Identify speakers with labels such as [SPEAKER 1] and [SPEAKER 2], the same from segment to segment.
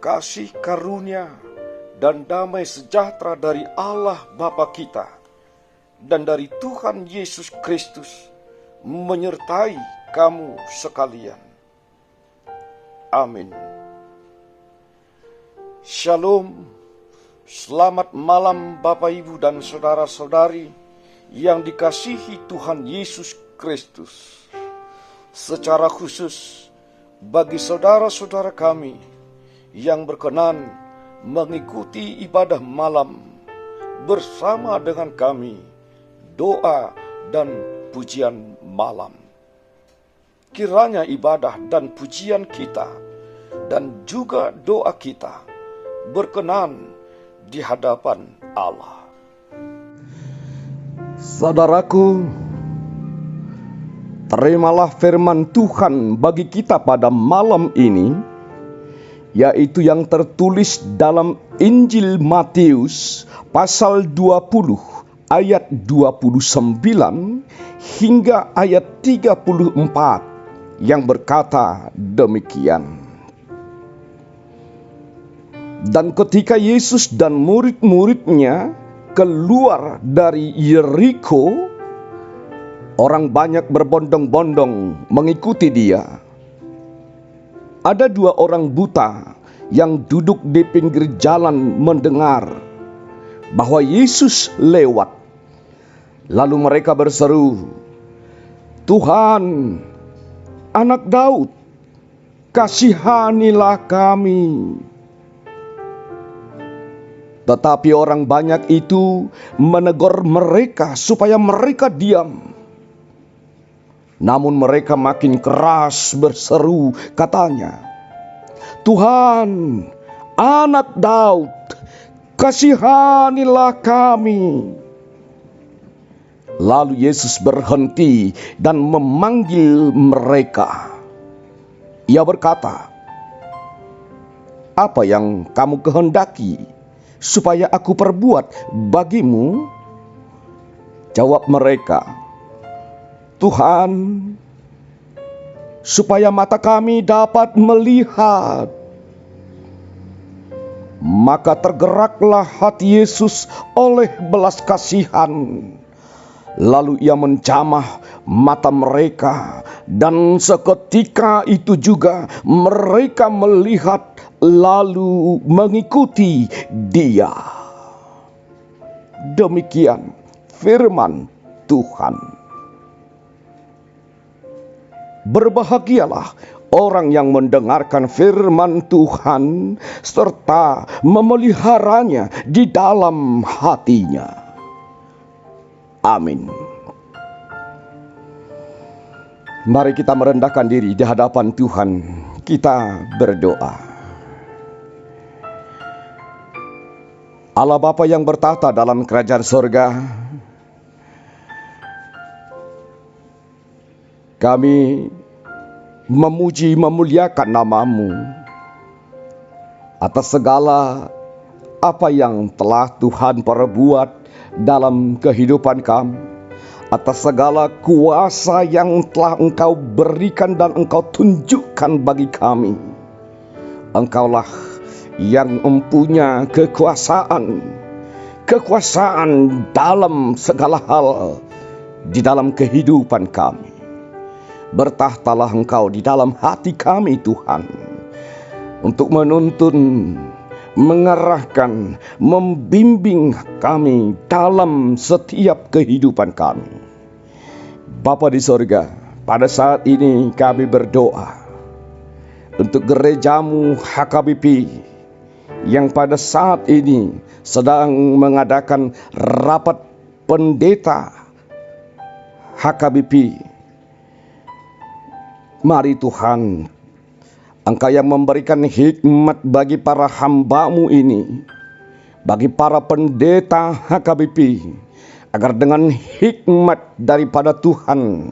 [SPEAKER 1] kasih karunia dan damai sejahtera dari Allah Bapa kita dan dari Tuhan Yesus Kristus menyertai kamu sekalian. Amin. Shalom. Selamat malam Bapak Ibu dan saudara-saudari yang dikasihi Tuhan Yesus Kristus. Secara khusus bagi saudara-saudara kami yang berkenan mengikuti ibadah malam bersama dengan kami, doa dan pujian malam. Kiranya ibadah dan pujian kita dan juga doa kita berkenan di hadapan Allah.
[SPEAKER 2] Saudaraku, terimalah firman Tuhan bagi kita pada malam ini, yaitu yang tertulis dalam Injil Matius pasal 20 ayat 29 hingga ayat 34 yang berkata demikian. Dan ketika Yesus dan murid-muridnya keluar dari Yeriko, orang banyak berbondong-bondong mengikuti dia. Ada dua orang buta yang duduk di pinggir jalan mendengar bahwa Yesus lewat. Lalu mereka berseru, "Tuhan, Anak Daud, kasihanilah kami." Tetapi orang banyak itu menegur mereka supaya mereka diam. Namun mereka makin keras berseru, katanya, "Tuhan, Anak Daud, kasihanilah kami." Lalu Yesus berhenti dan memanggil mereka. Ia berkata, "Apa yang kamu kehendaki supaya aku perbuat bagimu?" Jawab mereka, "Tuhan, supaya mata kami dapat melihat." Maka tergeraklah hati Yesus oleh belas kasihan. Lalu ia menjamah mata mereka, dan seketika itu juga mereka melihat lalu mengikuti dia. Demikian firman Tuhan. Berbahagialah orang yang mendengarkan firman Tuhan serta memeliharanya di dalam hatinya. Amin. Mari kita merendahkan diri di hadapan Tuhan. Kita berdoa. Allah Bapa yang bertahta dalam kerajaan sorga, kami memuji memuliakan nama-Mu atas segala apa yang telah Tuhan perbuat dalam kehidupan kami, atas segala kuasa yang telah Engkau berikan dan Engkau tunjukkan bagi kami. Engkaulah yang mempunyai kekuasaan dalam segala hal di dalam kehidupan kami. Bertahtalah Engkau di dalam hati kami, Tuhan, untuk menuntun, mengarahkan, membimbing kami dalam setiap kehidupan kami. Bapa di sorga, pada saat ini kami berdoa untuk gereja-Mu HKBP yang pada saat ini sedang mengadakan rapat pendeta HKBP. Mari Tuhan, Engkau yang memberikan hikmat bagi para hamba-Mu ini, bagi para pendeta HKBP, agar dengan hikmat daripada Tuhan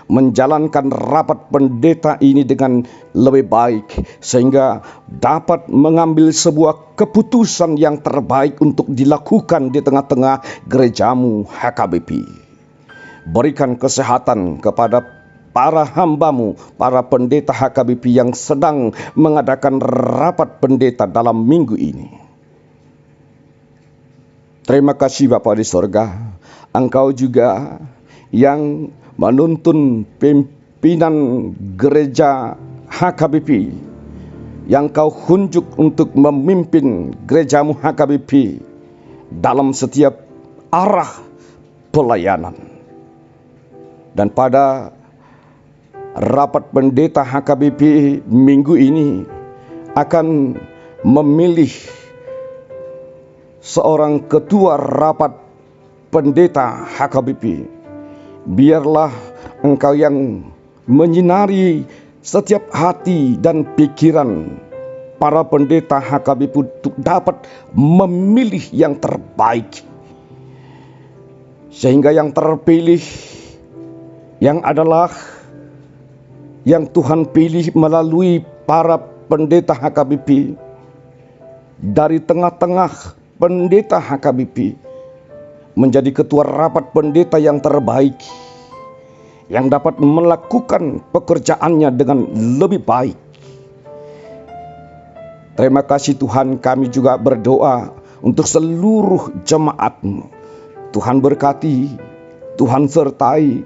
[SPEAKER 2] menjalankan rapat pendeta ini dengan lebih baik, sehingga dapat mengambil sebuah keputusan yang terbaik untuk dilakukan di tengah-tengah gereja-Mu HKBP. Berikan kesehatan kepada para hambamu, para pendeta HKBP yang sedang mengadakan rapat pendeta dalam minggu ini. Terima kasih Bapa di sorga, Engkau juga yang menuntun pimpinan gereja HKBP, yang Kau hunjuk untuk memimpin gerejamu HKBP dalam setiap arah pelayanan. Dan pada rapat pendeta HKBP minggu ini akan memilih seorang ketua rapat pendeta HKBP. Biarlah Engkau yang menyinari setiap hati dan pikiran para pendeta HKBP untuk dapat memilih yang terbaik, sehingga yang terpilih yang adalah yang Tuhan pilih melalui para pendeta HKBP dari tengah-tengah pendeta HKBP menjadi ketua rapat pendeta yang terbaik, yang dapat melakukan pekerjaannya dengan lebih baik. Terima kasih Tuhan, kami juga berdoa untuk seluruh jemaat-Mu. Tuhan berkati, Tuhan sertai,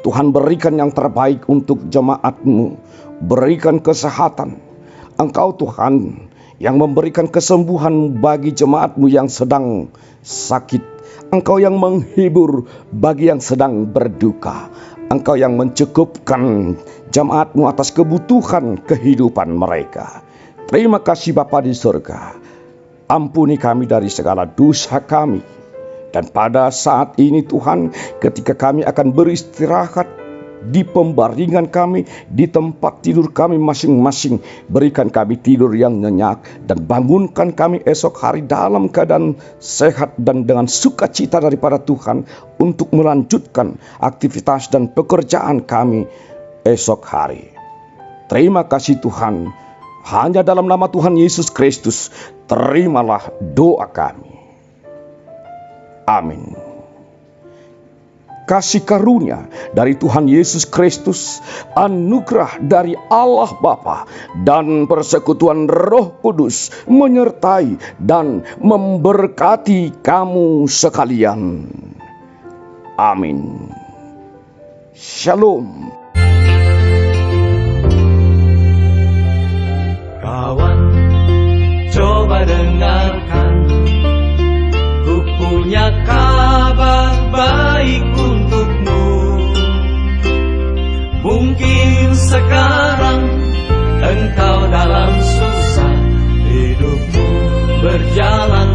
[SPEAKER 2] Tuhan berikan yang terbaik untuk jemaat-Mu. Berikan kesehatan. Engkau Tuhan yang memberikan kesembuhan bagi jemaat-Mu yang sedang sakit. Engkau yang menghibur bagi yang sedang berduka. Engkau yang mencukupkan jemaat-Mu atas kebutuhan kehidupan mereka. Terima kasih Bapa di surga. Ampuni kami dari segala dosa kami. Dan pada saat ini Tuhan, ketika kami akan beristirahat di pembaringan kami, di tempat tidur kami masing-masing, berikan kami tidur yang nyenyak, dan bangunkan kami esok hari dalam keadaan sehat dan dengan sukacita daripada Tuhan untuk melanjutkan aktivitas dan pekerjaan kami esok hari. Terima kasih Tuhan, hanya dalam nama Tuhan Yesus Kristus, terimalah doa kami. Amin. Kasih karunia dari Tuhan Yesus Kristus, anugerah dari Allah Bapa, dan persekutuan Roh Kudus menyertai dan memberkati kamu sekalian. Amin. Shalom.
[SPEAKER 3] Kawan, coba dengarkan, ku punya kabar baik untukmu. Mungkin sekarang engkau dalam susah, hidupmu berjalan